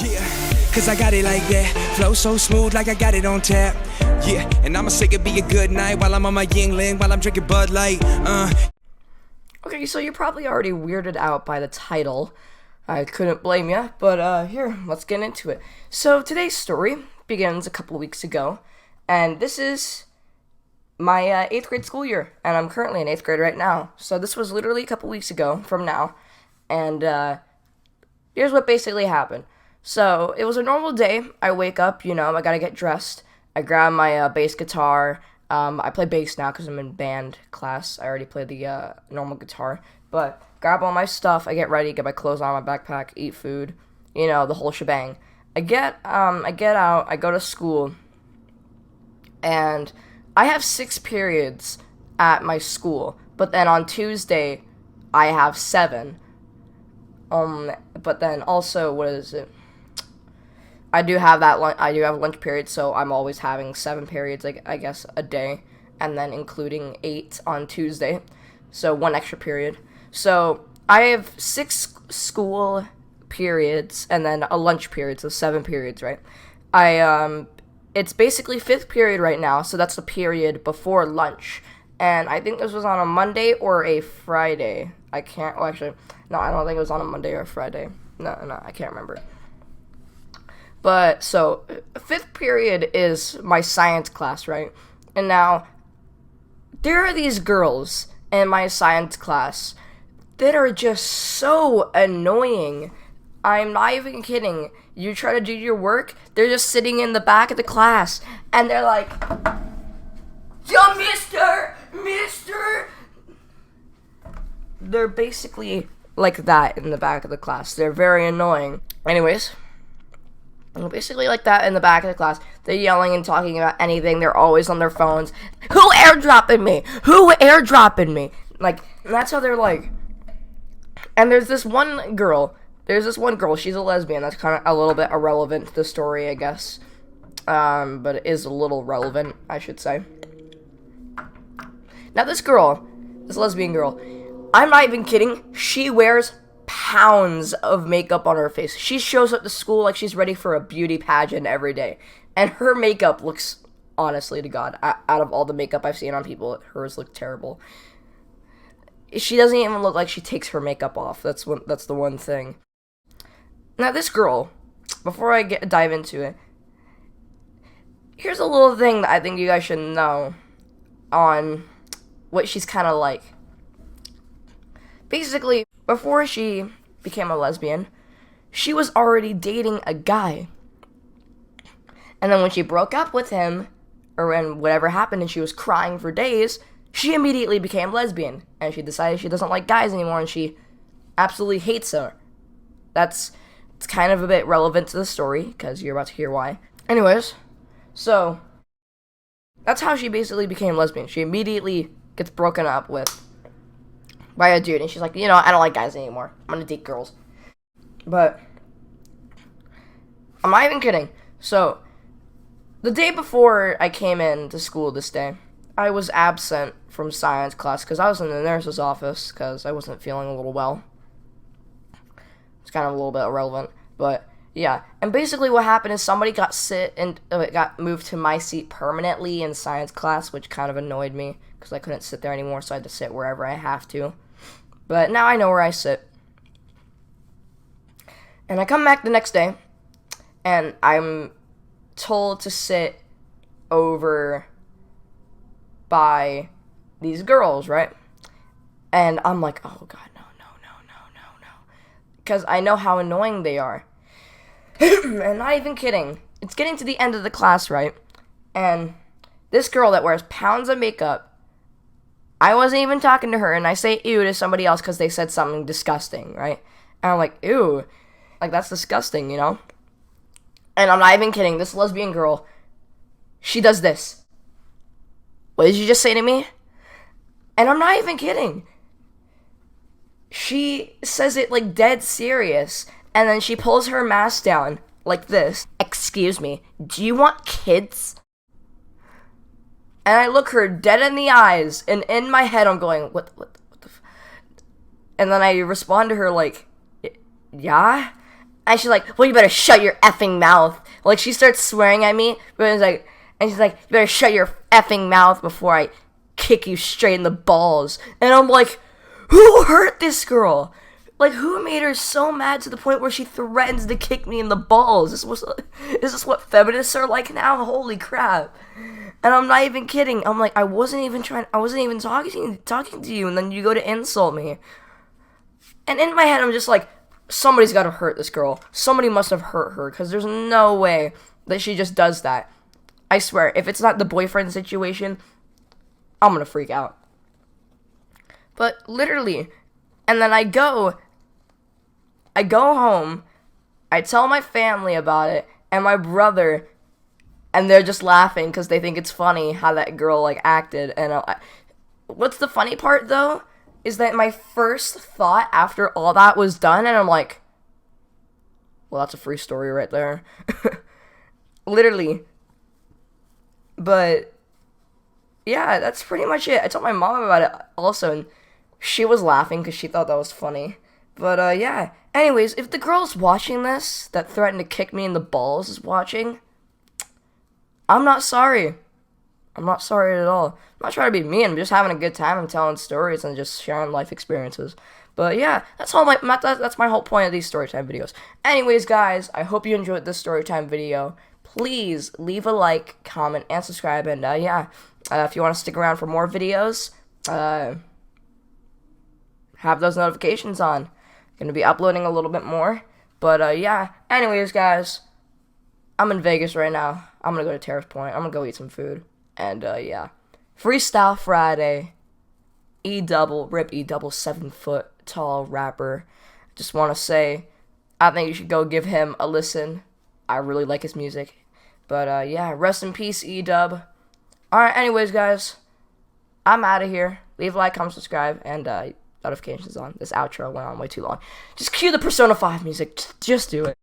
Yeah, cause I got it like that. Flow so smooth like I got it on tap. Yeah, and I'ma say it be a good night while I'm on my Yingling, while I'm drinking Bud Light. Okay, so you're probably already weirded out by the title. I couldn't blame you, but here, let's get into it. So today's story begins a couple weeks ago, and this is my 8th grade school year, and I'm currently in 8th grade right now. So this was literally a couple weeks ago from now, and here's what basically happened. So it was a normal day. I wake up, I gotta get dressed. I grab my bass guitar. I play bass now because I'm in band class. I already played the normal guitar. But grab all my stuff. I get ready, get my clothes on, my backpack, eat food. The whole shebang. I get out. I go to school. And I have 6 periods at my school. But then on Tuesday, I have 7. But then also, what is it? I do have lunch period, so I'm always having 7 periods, I guess, a day, and then including 8 on Tuesday, so 1 extra period. So I have 6 school periods and then a lunch period, so 7 periods, right? It's basically 5th period right now, so that's the period before lunch, and I think this was on a Monday or a Friday. I don't think it was on a Monday or a Friday. No, I can't remember. But, so, 5th period is my science class, right? And now, there are these girls in my science class that are just so annoying. I'm not even kidding. You try to do your work, they're just sitting in the back of the class, and they're like, "Yo, mister! They're basically like that in the back of the class. They're very annoying. Anyways, basically like that in the back of the class. They're yelling and talking about anything. They're always on their phones. Who airdropping me? Like, that's how they're like. And there's this one girl. She's a lesbian. That's kind of a little bit irrelevant to the story, I guess. But it is a little relevant, I should say. Now this lesbian girl, I'm not even kidding. She wears pounds of makeup on her face. She shows up to school like she's ready for a beauty pageant every day. And her makeup looks, honestly to God, out of all the makeup I've seen on people, hers look terrible. She doesn't even look like she takes her makeup off. That's the one thing. Now this girl, before I dive into it, here's a little thing that I think you guys should know on what she's kind of like. Basically, before she became a lesbian, she was already dating a guy. And then when she broke up with him, or when whatever happened and she was crying for days, she immediately became lesbian. And she decided she doesn't like guys anymore and she absolutely hates her. It's kind of a bit relevant to the story, because you're about to hear why. Anyways, so that's how she basically became lesbian. She immediately gets broken up with by a dude, and she's like, I don't like guys anymore. I'm gonna date girls. But I'm not even kidding. So the day before I came into school this day, I was absent from science class because I was in the nurse's office because I wasn't feeling a little well. It's kind of a little bit irrelevant, but yeah. And basically what happened is somebody got got moved to my seat permanently in science class, which kind of annoyed me because I couldn't sit there anymore, so I had to sit wherever I have to. But now I know where I sit. And I come back the next day, and I'm told to sit over by these girls, right? And I'm like, oh God, no. Because I know how annoying they are. And not even kidding. It's getting to the end of the class, right? And this girl that wears pounds of makeup, I wasn't even talking to her, and I say ew to somebody else because they said something disgusting, right? And I'm like, ew. Like, that's disgusting, And I'm not even kidding. This lesbian girl, she does this. What did you just say to me? And I'm not even kidding. She says it, like, dead serious. And then she pulls her mask down like this. Excuse me, do you want kids? And I look her dead in the eyes, and in my head I'm going, what the And then I respond to her like, yeah? And she's like, well, you better shut your effing mouth. Like, she starts swearing at me, but it's like, and she's like, you better shut your effing mouth before I kick you straight in the balls. And I'm like, who hurt this girl? Like, who made her so mad to the point where she threatens to kick me in the balls? Is this what feminists are like now? Holy crap. And I'm not even kidding. I'm like, I wasn't even talking to you, and then you go to insult me. And in my head, I'm just like, somebody's got to hurt this girl. Somebody must have hurt her, because there's no way that she just does that. I swear, if it's not the boyfriend situation, I'm gonna freak out. But literally, and then I go home, I tell my family about it, and my brother, and they're just laughing because they think it's funny how that girl, like, acted. And what's the funny part, though, is that my first thought after all that was done, and I'm like, well, that's a free story right there. Literally. But yeah, that's pretty much it. I told my mom about it also, and she was laughing because she thought that was funny. But yeah. Anyways, if the girl's watching this that threatened to kick me in the balls is watching, I'm not sorry. I'm not sorry at all. I'm not trying to be mean. I'm just having a good time. I'm telling stories and just sharing life experiences. But yeah, that's my whole point of these storytime videos. Anyways, guys, I hope you enjoyed this storytime video. Please leave a like, comment, and subscribe. And yeah, if you want to stick around for more videos, have those notifications on. Gonna be uploading a little bit more. But yeah, anyways, guys, I'm in Vegas right now. I'm gonna go to Terrace Point. I'm gonna go eat some food. And yeah, Freestyle Friday. E-double, rip E-double, 7-foot tall rapper. Just want to say, I think you should go give him a listen. I really like his music. But yeah, rest in peace, E-dub. Alright, anyways, guys, I'm out of here. Leave a like, comment, subscribe, and notifications on. This outro went on way too long. Just cue the Persona 5 music. Just do it.